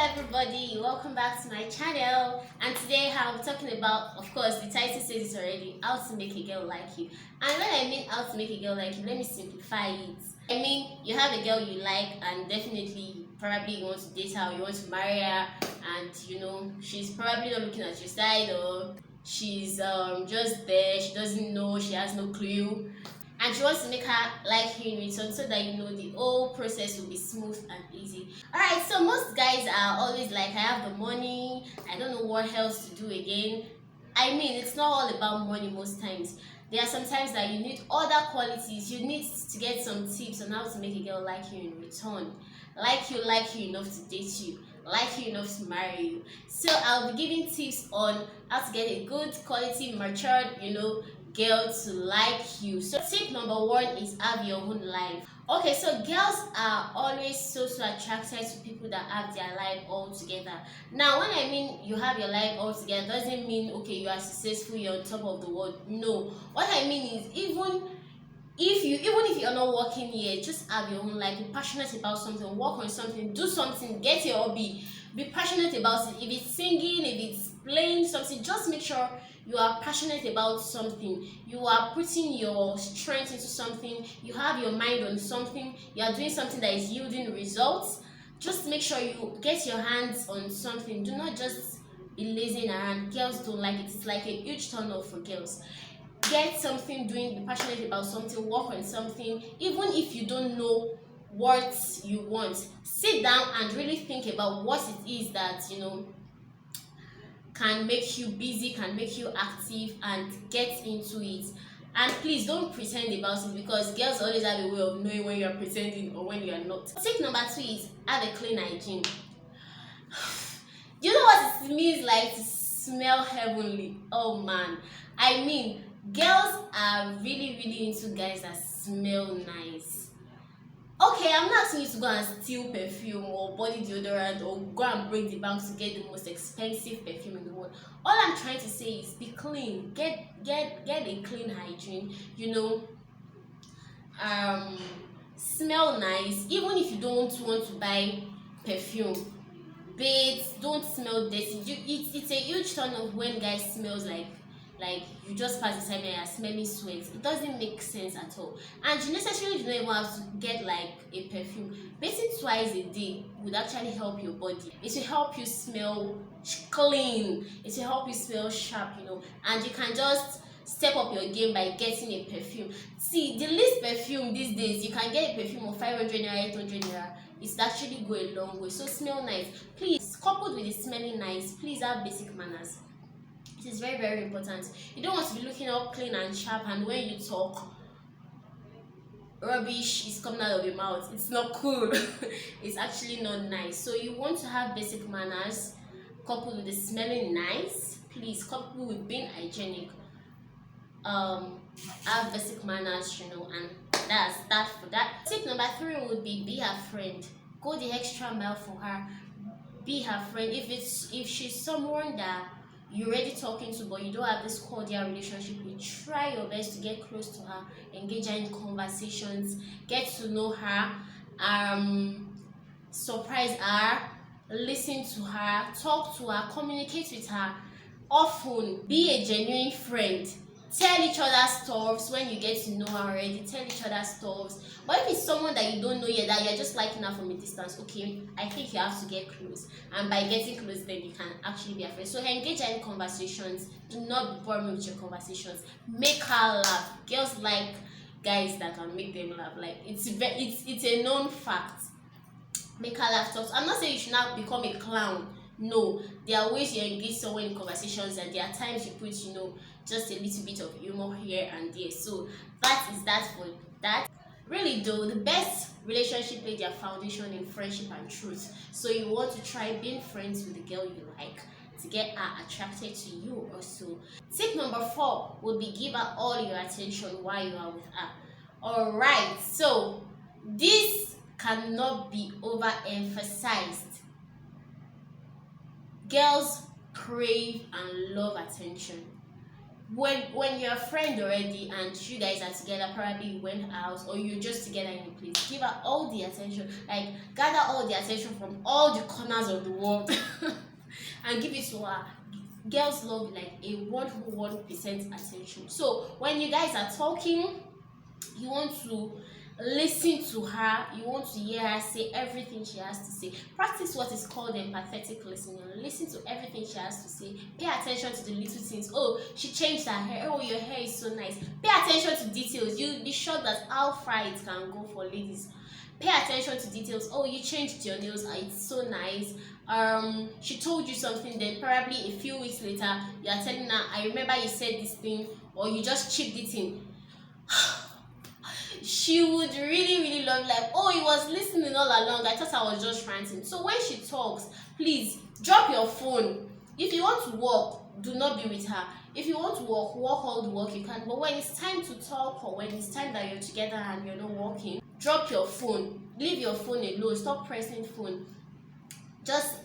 everybody, welcome back to my channel. And today I'm talking about, of course, the title says it already, how to make a girl like you. And when I mean how to make a girl like you, let me simplify it. I mean, you have a girl you like, and definitely probably you want to date her, or you want to marry her, and she's probably not looking at your side, or she's just there, she doesn't know, she has no clue, and she wants to make her like you in return, so that the whole process will be smooth and easy. Alright, so most guys are always like, I have the money, I don't know what else to do again. I mean, it's not all about money most times. There are some times that you need other qualities. You need to get some tips on how to make a girl like you in return. Like you enough to date you, like you enough to marry you. So I'll be giving tips on how to get a good quality, matured, girl to like you. So tip number one is have your own life. Okay, so girls are always so attracted to people that have their life all together. Now, when I mean you have your life all together, doesn't mean okay you are successful, you're on top of the world. No, what I mean is even if you're not working here, just have your own life. Be passionate about something, work on something, do something, get your hobby, be passionate about it. If it's singing, if it's playing something, just make sure you are passionate about something. You are putting your strength into something, you have your mind on something, you are doing something that is yielding results. Just make sure you get your hands on something. Do not just be lazing around. Girls don't like it. It's like a huge turn off for girls. Get something doing, be passionate about something, work on something. Even if you don't know what you want, sit down and really think about what it is that can make you busy, can make you active, and get into it. And please don't pretend about it, because girls always have a way of knowing when you're pretending or when you're not. Tip number two is have a clean hygiene. Do you know what it means like to smell heavenly? Oh man, I mean, girls are really into guys that smell nice. Okay, I'm not asking you to go and steal perfume or body deodorant or go and break the bank to get the most expensive perfume in the world. All I'm trying to say is be clean. Get a clean hygiene. Smell nice. Even if you don't want to buy perfume, babes, don't smell dirty. It's a huge turn off when guys smells like you just pass the time and you're smelling sweat. It doesn't make sense at all. And you necessarily do not even have to get like a perfume. Bathing twice a day would actually help your body. It will help you smell clean. It will help you smell sharp, and you can just step up your game by getting a perfume. See, the least perfume these days, you can get a perfume of 500 naira, 800 naira. It's actually go a long way. So smell nice. Please, coupled with the smelling nice, please have basic manners. It is very important. You don't want to be looking all clean and sharp, and when you talk, rubbish is coming out of your mouth. It's not cool. It's actually not nice. So you want to have basic manners coupled with the smelling nice. Please, coupled with being hygienic. Have basic manners, and that's that for that. Tip number three would be her friend. Go the extra mile for her. Be her friend. If she's someone that you're already talking to, but you don't have this cordial relationship with, try your best to get close to her, engage her in conversations, get to know her, surprise her, listen to her, talk to her, communicate with her often. Be a genuine friend. Tell each other stuffs when you get to know her already. Tell each other stuffs. But if it's someone that you don't know yet, that you're just liking her from a distance, okay, I think you have to get close. And by getting close, then you can actually be a friend. So engage her in conversations. Do not be boring with your conversations. Make her laugh. Girls like guys that can make them laugh. Like it's a known fact. Make her laugh. Talk. I'm not saying you should now become a clown. No, there are ways you engage someone in conversations, and there are times you put just a little bit of humor here and there. So that is that for that. Really though, the best relationship lay their foundation in friendship and truth. So you want to try being friends with the girl you like to get her attracted to you also. Tip number four would be give her all your attention while you are with her. Alright, so this cannot be overemphasized. Girls crave and love attention. when you're a friend already and you guys are together, probably you went out or you're just together in a place, give her all the attention, like gather all the attention from all the corners of the world and give it to her. Girls love like a 1% attention. So when you guys are talking, you want to listen to her, you want to hear her say everything she has to say. Practice what is called empathetic listening. Listen to everything she has to say. Pay attention to the little things. Oh, she changed her hair. Oh, your hair is so nice. Pay attention to details. You'll be sure that how far it can go for ladies. Pay attention to details. Oh, you changed your nails. It's so nice. She told you something, then probably a few weeks later you are telling her, I remember you said this thing, or you just chipped it in. She would really love, like, oh, he was listening all along, I thought I was just ranting. So when she talks, please drop your phone. If you want to walk, do not be with her. If you want to walk all the walk you can, but when it's time to talk, or when it's time that you're together and you're not walking, drop your phone, leave your phone alone, stop pressing phone. Just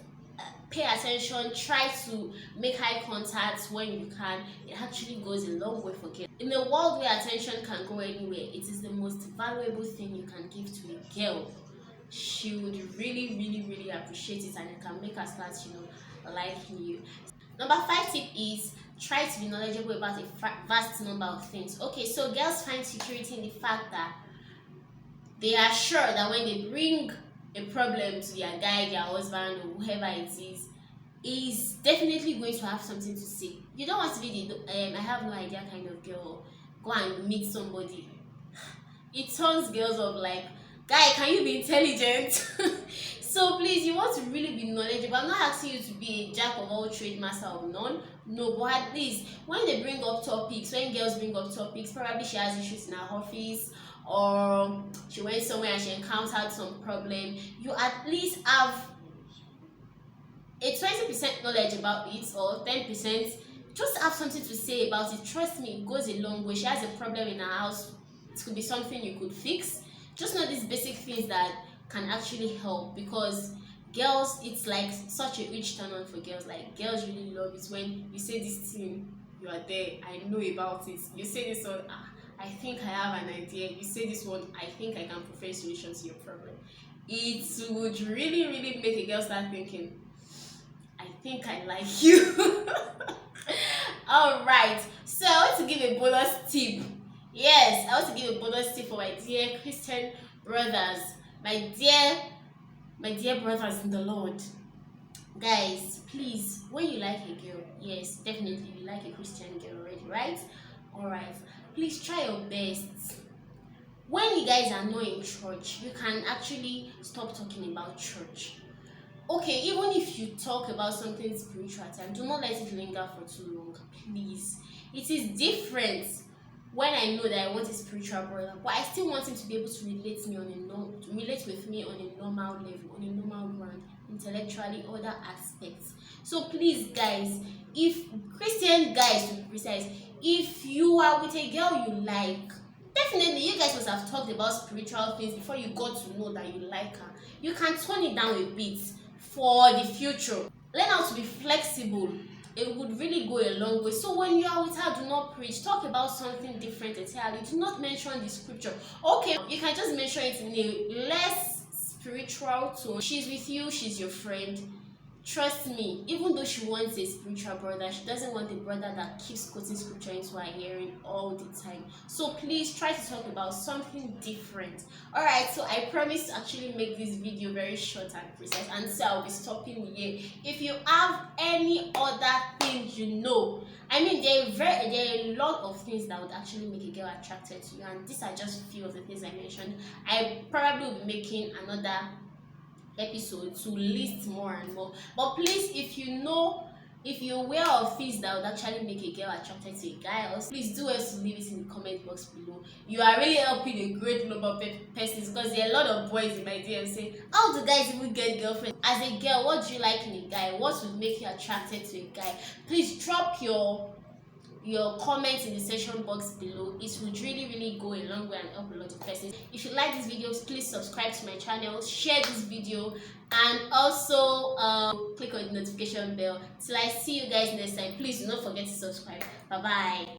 pay attention, try to make eye contact when you can. It actually goes a long way for girls. In a world where attention can go anywhere, it is the most valuable thing you can give to a girl. She would really appreciate it, and it can make her start, liking you. Number 5 tip is try to be knowledgeable about a vast number of things. Okay, so girls find security in the fact that they are sure that when they bring a problem to their guy, their husband, or whoever it is definitely going to have something to say. You don't want to be the I have no idea kind of girl. Go and meet somebody. It turns girls up like, guy, can you be intelligent? So please, you want to really be knowledgeable. I'm not asking you to be a jack of all trades, master of none. No, but at least when they bring up topics, when girls bring up topics, probably she has issues in her office, or she went somewhere and she encountered some problem, you at least have a 20% knowledge about it, or 10%. Just have something to say about it. Trust me, it goes a long way. She has a problem in her house, it could be something you could fix. Just know these basic things that can actually help, because girls, it's like such a rich turn on for girls. Like, girls really love it when you say this thing, you are there, I know about it. You say this one, I think I have an idea. You say this one, I think I can provide a solution to your problem. It would really make a girl start thinking, I think I like you. All right, so I want to give a bonus tip. Yes, I want to give a bonus tip for my dear Christian brothers, my dear brothers in the Lord. Guys, please, when you like a girl, yes, definitely you like a Christian girl already, right? All right, please try your best. When you guys are not in church, you can actually stop talking about church. Okay, even if you talk about something spiritual time, do not let it linger for too long, please. It is different when I know that I want a spiritual brother, but I still want him to be able to relate with me on a normal level, on a normal ground, intellectually, other aspects. So please, guys, if Christian guys, to be precise, if you are with a girl you like, definitely you guys must have talked about spiritual things before you got to know that you like her. You can tone it down a bit for the future. Learn how to be flexible. It would really go a long way. So when you are with her, do not preach. Talk about something different entirely. Do not mention the scripture. Okay, you can just mention it in a less spiritual tone. She's with you, she's your friend. Trust me, even though she wants a spiritual brother, she doesn't want a brother that keeps quoting scripture into her hearing all the time. So please try to talk about something different. Alright, so I promise to actually make this video very short and precise, and so I'll be stopping here. If you have any other things I mean, there are a lot of things that would actually make a girl attracted to you, and these are just a few of the things I mentioned. I probably will be making another episode to list more and more, but please, if you're aware of things that would actually make a girl attracted to a guy, also please do us to leave it in the comment box below. You are really helping a great number of persons, because there are a lot of boys in my DM say, how do guys even get girlfriends? As a girl, what do you like in a guy? What would make you attracted to a guy? Please drop your comments in the section box below. It would really go a long way and help a lot of persons. If you like these videos, please subscribe to my channel, share this video, and also click on the notification bell. Till I see you guys next time, please do not forget to subscribe. Bye bye.